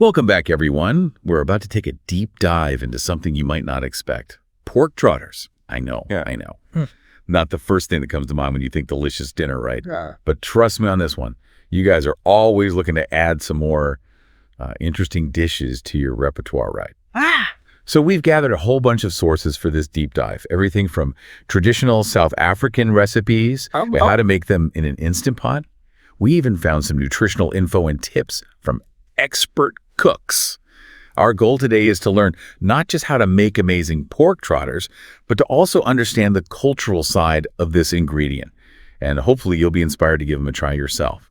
Welcome back, everyone. We're about to take a deep dive into something you might not expect. Pork trotters. I know. Not the first thing that comes to mind when you think delicious dinner, right? Yeah. But trust me on this one. You guys are always looking to add some more interesting dishes to your repertoire, right? So we've gathered a whole bunch of sources for this deep dive. Everything from traditional South African recipes, how to make them in an Instant Pot. We even found some nutritional info and tips from expert cooks. Our goal today is to learn not just how to make amazing pork trotters, but to also understand the cultural side of this ingredient. And hopefully you'll be inspired to give them a try yourself.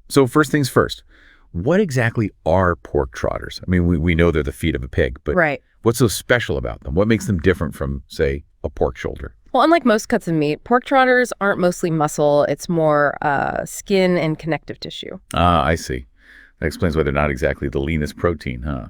So first things first, what exactly are pork trotters? I mean, we know they're the feet of a pig, but what's so special about them? What makes them different from, say, a pork shoulder? Well, unlike most cuts of meat, pork trotters aren't mostly muscle. It's more skin and connective tissue. Ah, I see. That explains why they're not exactly the leanest protein, huh?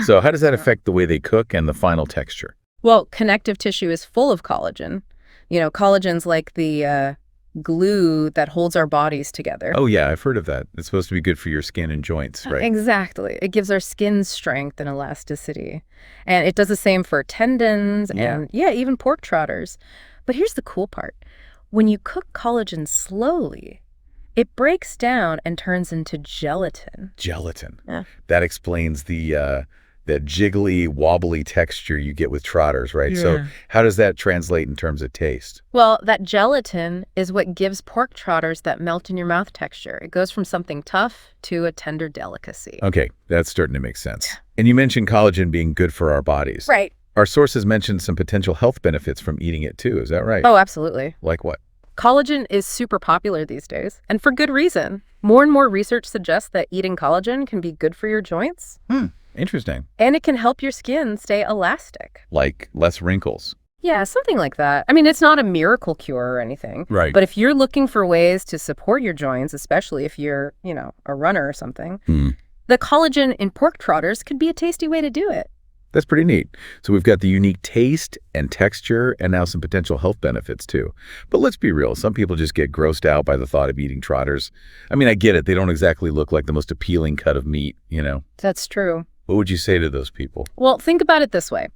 So how does that affect the way they cook and the final texture? Well, connective tissue is full of collagen. You know, collagen's like the glue that holds our bodies together. Oh, yeah, I've heard of that. It's supposed to be good for your skin and joints, right? Exactly. It gives our skin strength and elasticity. And it does the same for tendons and, even pork trotters. But here's the cool part. When you cook collagen slowly, it breaks down and turns into gelatin. Gelatin. Yeah. That explains the that jiggly, wobbly texture you get with trotters, right? Yeah. So how does that translate in terms of taste? Well, that gelatin is what gives pork trotters that melt-in-your-mouth texture. It goes from something tough to a tender delicacy. Okay, that's starting to make sense. And you mentioned collagen being good for our bodies. Right. Our sources mentioned some potential health benefits from eating it too. Is that right? Oh, absolutely. Like what? Collagen is super popular these days, and for good reason. More and more research suggests that eating collagen can be good for your joints. Interesting. And it can help your skin stay elastic. Like less wrinkles. Yeah, something like that. I mean, it's not a miracle cure or anything. Right. But if you're looking for ways to support your joints, especially if you're, a runner or something, the collagen in pork trotters could be a tasty way to do it. That's pretty neat. So we've got the unique taste and texture and now some potential health benefits too. But let's be real. Some people just get grossed out by the thought of eating trotters. I mean, I get it. They don't exactly look like the most appealing cut of meat, That's true. What would you say to those people? Well, think about it this way.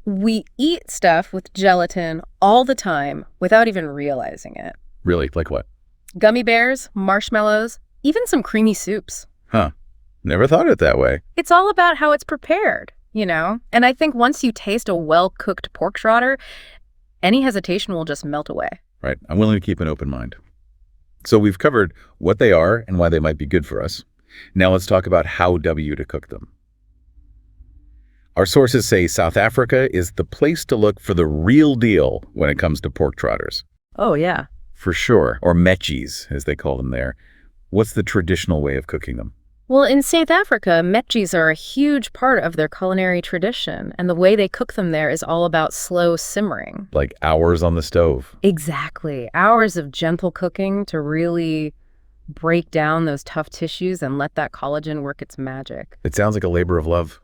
We eat stuff with gelatin all the time without even realizing it. Really? Like what? Gummy bears, marshmallows, even some creamy soups. Huh. Never thought of it that way. It's all about how it's prepared. And I think once you taste a well-cooked pork trotter, any hesitation will just melt away. Right. I'm willing to keep an open mind. So we've covered what they are and why they might be good for us. Now let's talk about how to cook them. Our sources say South Africa is the place to look for the real deal when it comes to pork trotters. Oh, yeah. For sure. Or metjies, as they call them there. What's the traditional way of cooking them? Well, in South Africa, metjies are a huge part of their culinary tradition, and the way they cook them there is all about slow simmering. Like hours on the stove. Exactly. Hours of gentle cooking to really break down those tough tissues and let that collagen work its magic. It sounds like a labor of love.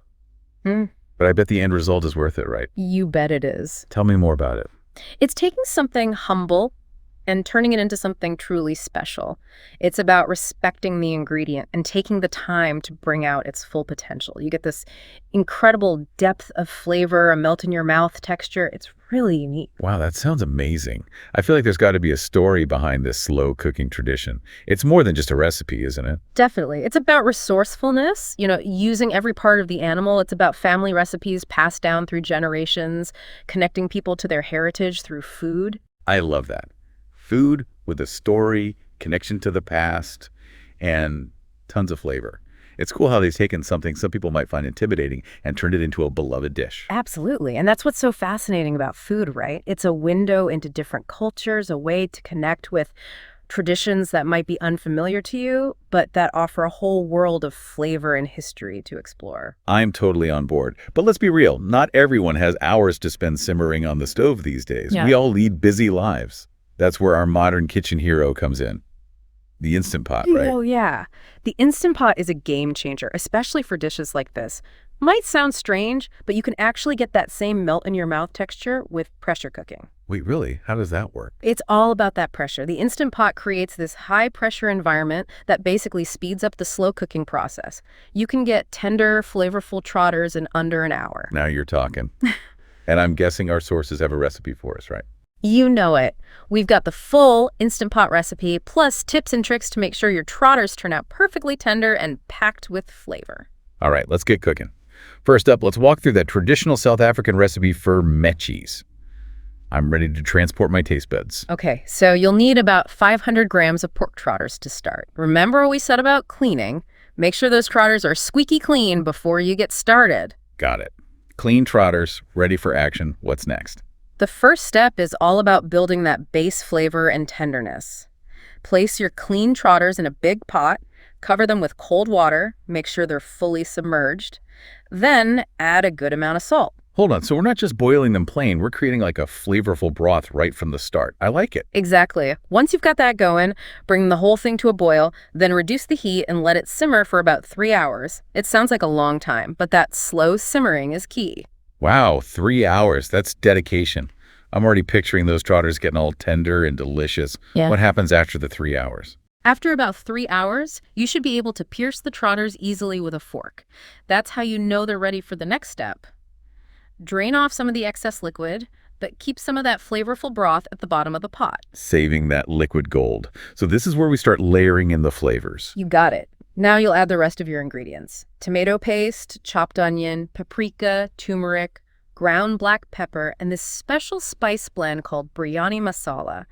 But I bet the end result is worth it, right? You bet it is. Tell me more about it. It's taking something humble and turning it into something truly special. It's about respecting the ingredient and taking the time to bring out its full potential. You get this incredible depth of flavor, a melt-in-your-mouth texture. It's really unique. Wow, that sounds amazing. I feel like there's got to be a story behind this slow cooking tradition. It's more than just a recipe, isn't it? Definitely. It's about resourcefulness, using every part of the animal. It's about family recipes passed down through generations, connecting people to their heritage through food. I love that. Food with a story, connection to the past, and tons of flavor. It's cool how they've taken something some people might find intimidating and turned it into a beloved dish. Absolutely. And that's what's so fascinating about food, right? It's a window into different cultures, a way to connect with traditions that might be unfamiliar to you, but that offer a whole world of flavor and history to explore. I'm totally on board. But let's be real. Not everyone has hours to spend simmering on the stove these days. Yeah. We all lead busy lives. That's where our modern kitchen hero comes in. The Instant Pot, right? Oh, yeah. The Instant Pot is a game changer, especially for dishes like this. Might sound strange, but you can actually get that same melt-in-your-mouth texture with pressure cooking. Wait, really? How does that work? It's all about that pressure. The Instant Pot creates this high-pressure environment that basically speeds up the slow cooking process. You can get tender, flavorful Trotters in under an hour. Now you're talking. And I'm guessing our sources have a recipe for us, right? You know it. We've got the full Instant Pot recipe, plus tips and tricks to make sure your Trotters turn out perfectly tender and packed with flavor. All right, let's get cooking. First up, let's walk through that traditional South African recipe for mechis. I'm ready to transport my taste buds. Okay, so you'll need about 500 grams of pork Trotters to start. Remember what we said about cleaning? Make sure those Trotters are squeaky clean before you get started. Got it. Clean Trotters, ready for action. What's next? The first step is all about building that base flavor and tenderness. Place your clean Trotters in a big pot, cover them with cold water, make sure they're fully submerged, then add a good amount of salt. Hold on, so we're not just boiling them plain, we're creating like a flavorful broth right from the start. I like it. Exactly. Once you've got that going, bring the whole thing to a boil, then reduce the heat and let it simmer for about 3 hours. It sounds like a long time, but that slow simmering is key. Wow, 3 hours. That's dedication. I'm already picturing those Trotters getting all tender and delicious. Yeah. What happens after the 3 hours? After about 3 hours, you should be able to pierce the Trotters easily with a fork. That's how you know they're ready for the next step. Drain off some of the excess liquid, but keep some of that flavorful broth at the bottom of the pot. Saving that liquid gold. So this is where we start layering in the flavors. You got it. Now you'll add the rest of your ingredients. Tomato paste, chopped onion, paprika, turmeric, ground black pepper, and this special spice blend called biryani masala.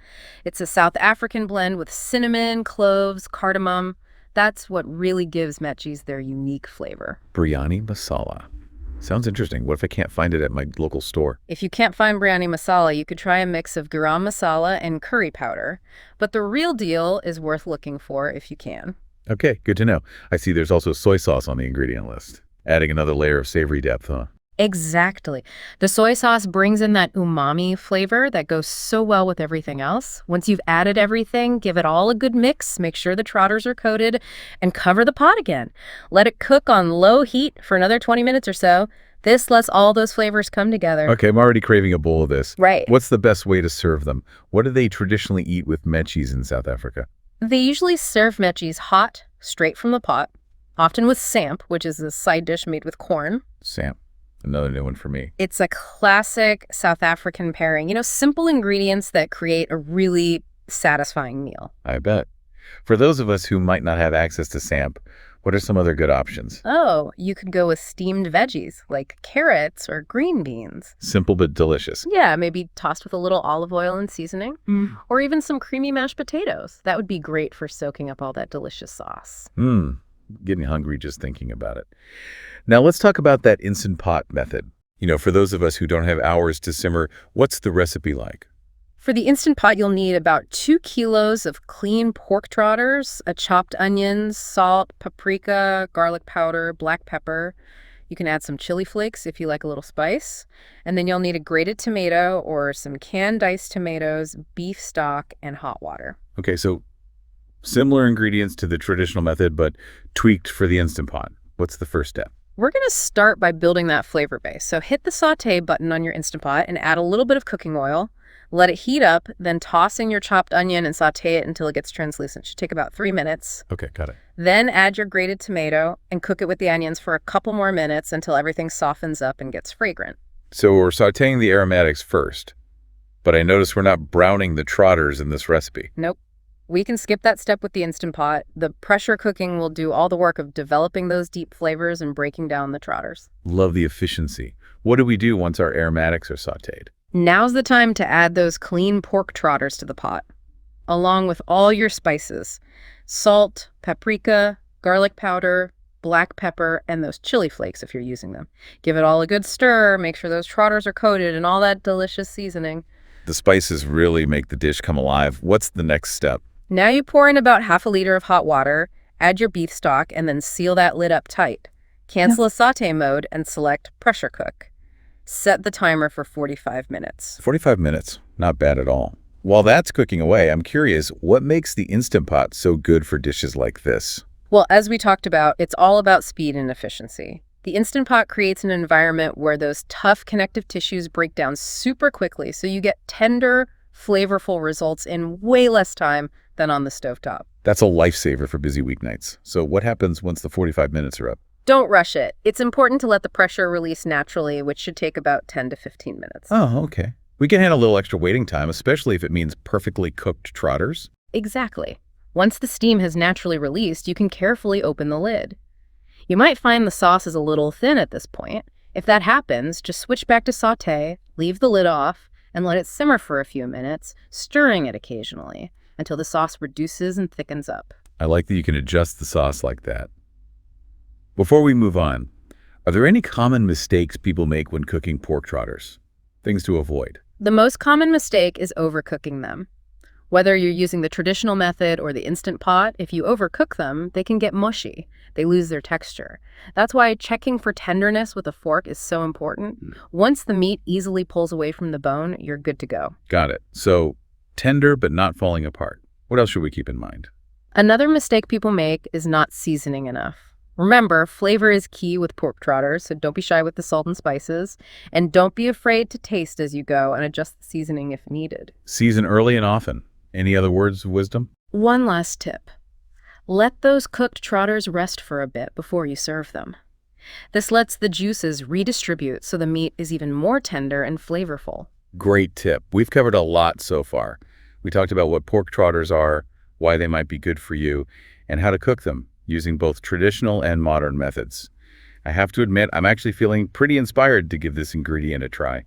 It's a South African blend with cinnamon, cloves, cardamom. That's what really gives mechis their unique flavor. Biryani masala. Sounds interesting. What if I can't find it at my local store? If you can't find biryani masala, you could try a mix of garam masala and curry powder. But the real deal is worth looking for if you can. Okay, good to know. I see there's also soy sauce on the ingredient list. Adding another layer of savory depth, huh? Exactly. The soy sauce brings in that umami flavor that goes so well with everything else. Once you've added everything, give it all a good mix, make sure the Trotters are coated, and cover the pot again. Let it cook on low heat for another 20 minutes or so. This lets all those flavors come together. Okay, I'm already craving a bowl of this. Right. What's the best way to serve them? What do they traditionally eat with mechis in South Africa? They usually serve mechis hot, straight from the pot, often with samp, which is a side dish made with corn. Samp. Another new one for me. It's a classic South African pairing. Simple ingredients that create a really satisfying meal. I bet. For those of us who might not have access to samp, what are some other good options? Oh, you could go with steamed veggies like carrots or green beans. Simple but delicious. Yeah, maybe tossed with a little olive oil and seasoning. Or even some creamy mashed potatoes. That would be great for soaking up all that delicious sauce. Getting hungry just thinking about it. Now let's talk about that Instant Pot method. For those of us who don't have hours to simmer, what's the recipe like? For the Instant Pot, you'll need about 2 kilos of clean pork Trotters, a chopped onions, salt, paprika, garlic powder, black pepper. You can add some chili flakes if you like a little spice. And then you'll need a grated tomato or some canned diced tomatoes, beef stock, and hot water. Okay, so similar ingredients to the traditional method, but tweaked for the Instant Pot. What's the first step? We're going to start by building that flavor base. So hit the saute button on your Instant Pot and add a little bit of cooking oil. Let it heat up, then toss in your chopped onion and saute it until it gets translucent. It should take about 3 minutes. Okay, got it. Then add your grated tomato and cook it with the onions for a couple more minutes until everything softens up and gets fragrant. So we're sauteing the aromatics first, but I notice we're not browning the Trotters in this recipe. Nope. We can skip that step with the Instant Pot. The pressure cooking will do all the work of developing those deep flavors and breaking down the Trotters. Love the efficiency. What do we do once our aromatics are sauteed? Now's the time to add those clean pork Trotters to the pot, along with all your spices. Salt, paprika, garlic powder, black pepper, and those chili flakes if you're using them. Give it all a good stir, make sure those Trotters are coated in all that delicious seasoning. The spices really make the dish come alive. What's the next step? Now you pour in about half a liter of hot water, add your beef stock, and then seal that lid up tight. Cancel a saute mode and select pressure cook. Set the timer for 45 minutes. 45 minutes. Not bad at all. While that's cooking away, I'm curious, what makes the Instant Pot so good for dishes like this? Well, as we talked about, it's all about speed and efficiency. The Instant Pot creates an environment where those tough connective tissues break down super quickly, so you get tender, flavorful results in way less time than on the stovetop. That's a lifesaver for busy weeknights. So what happens once the 45 minutes are up? Don't rush it. It's important to let the pressure release naturally, which should take about 10 to 15 minutes. Oh, okay. We can handle a little extra waiting time, especially if it means perfectly cooked trotters. Exactly. Once the steam has naturally released, you can carefully open the lid. You might find the sauce is a little thin at this point. If that happens, just switch back to sauté, leave the lid off, and let it simmer for a few minutes, stirring it occasionally until the sauce reduces and thickens up. I like that you can adjust the sauce like that. Before we move on, are there any common mistakes people make when cooking pork trotters? Things to avoid? The most common mistake is overcooking them. Whether you're using the traditional method or the Instant Pot, if you overcook them, they can get mushy. They lose their texture. That's why checking for tenderness with a fork is so important. Once the meat easily pulls away from the bone, you're good to go. Got it. So, tender but not falling apart. What else should we keep in mind? Another mistake people make is not seasoning enough. Remember, flavor is key with pork trotters, so don't be shy with the salt and spices. And don't be afraid to taste as you go and adjust the seasoning if needed. Season early and often. Any other words of wisdom? One last tip. Let those cooked trotters rest for a bit before you serve them. This lets the juices redistribute so the meat is even more tender and flavorful. Great tip. We've covered a lot so far. We talked about what pork trotters are, why they might be good for you, and how to cook them using both traditional and modern methods. I have to admit, I'm actually feeling pretty inspired to give this ingredient a try.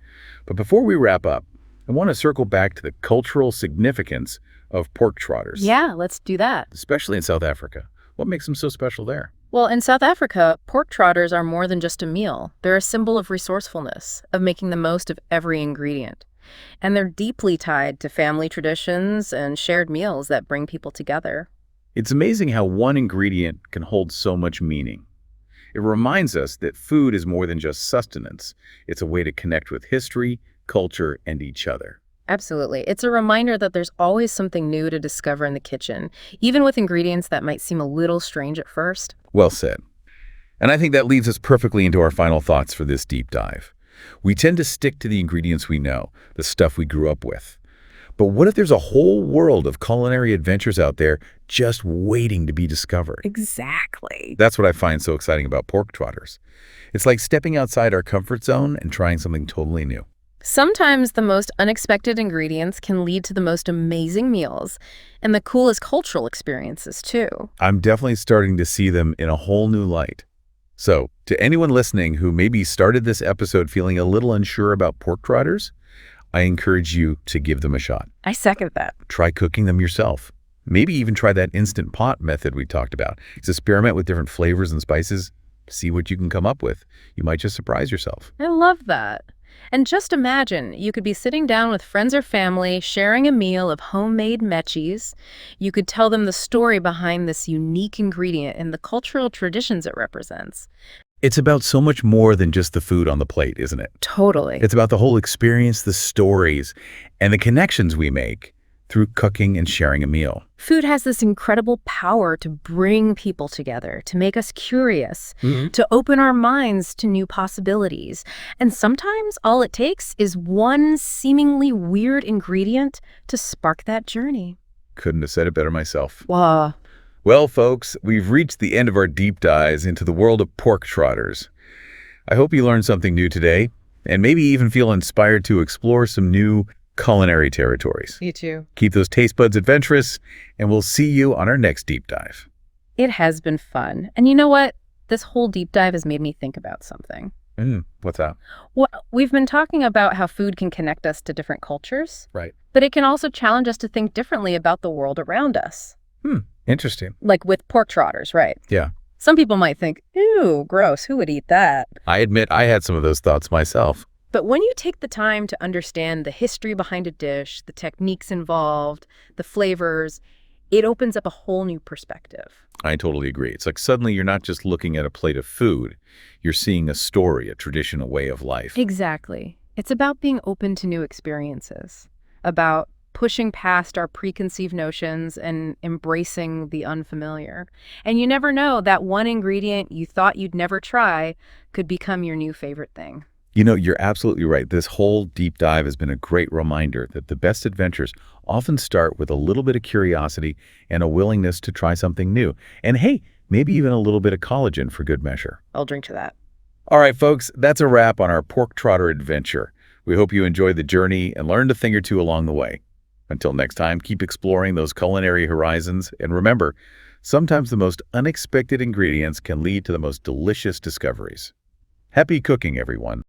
But before we wrap up, I want to circle back to the cultural significance of pork trotters. Yeah, let's do that. Especially in South Africa. What makes them so special there? Well, in South Africa, pork trotters are more than just a meal. They're a symbol of resourcefulness, of making the most of every ingredient. And they're deeply tied to family traditions and shared meals that bring people together. It's amazing how one ingredient can hold so much meaning. It reminds us that food is more than just sustenance. It's a way to connect with history, culture, and each other. Absolutely. It's a reminder that there's always something new to discover in the kitchen, even with ingredients that might seem a little strange at first. Well said. And I think that leads us perfectly into our final thoughts for this deep dive. We tend to stick to the ingredients we know, the stuff we grew up with. But what if there's a whole world of culinary adventures out there just waiting to be discovered? Exactly. That's what I find so exciting about pork trotters. It's like stepping outside our comfort zone and trying something totally new. Sometimes the most unexpected ingredients can lead to the most amazing meals and the coolest cultural experiences, too. I'm definitely starting to see them in a whole new light. So, to anyone listening who maybe started this episode feeling a little unsure about pork trotters, I encourage you to give them a shot. I second that. Try cooking them yourself. Maybe even try that Instant Pot method we talked about. Just experiment with different flavors and spices. See what you can come up with. You might just surprise yourself. I love that. And just imagine, you could be sitting down with friends or family, sharing a meal of homemade mechis. You could tell them the story behind this unique ingredient and the cultural traditions it represents. It's about so much more than just the food on the plate, isn't it? Totally. It's about the whole experience, the stories, and the connections we make through cooking and sharing a meal. Food has this incredible power to bring people together, to make us curious, to open our minds to new possibilities. And sometimes all it takes is one seemingly weird ingredient to spark that journey. Couldn't have said it better myself. Wow. Well, folks, we've reached the end of our deep dives into the world of pork trotters. I hope you learned something new today, and maybe even feel inspired to explore some new culinary territories. You too. Keep those taste buds adventurous, and we'll see you on our next deep dive. It has been fun. And you know what? This whole deep dive has made me think about something. What's that? Well, we've been talking about how food can connect us to different cultures, Right. but it can also challenge us to think differently about the world around us. Interesting. Like with pork trotters, right? Yeah. Some people might think, ew, gross, who would eat that? I admit I had some of those thoughts myself. But when you take the time to understand the history behind a dish, the techniques involved, the flavors, it opens up a whole new perspective. I totally agree. It's like suddenly you're not just looking at a plate of food. You're seeing a story, a tradition, a way of life. Exactly. It's about being open to new experiences, about pushing past our preconceived notions and embracing the unfamiliar. And you never know, that one ingredient you thought you'd never try could become your new favorite thing. You know, you're absolutely right. This whole deep dive has been a great reminder that the best adventures often start with a little bit of curiosity and a willingness to try something new. And hey, maybe even a little bit of collagen for good measure. I'll drink to that. All right, folks, that's a wrap on our pork trotter adventure. We hope you enjoyed the journey and learned a thing or two along the way. Until next time, keep exploring those culinary horizons. And remember, sometimes the most unexpected ingredients can lead to the most delicious discoveries. Happy cooking, everyone.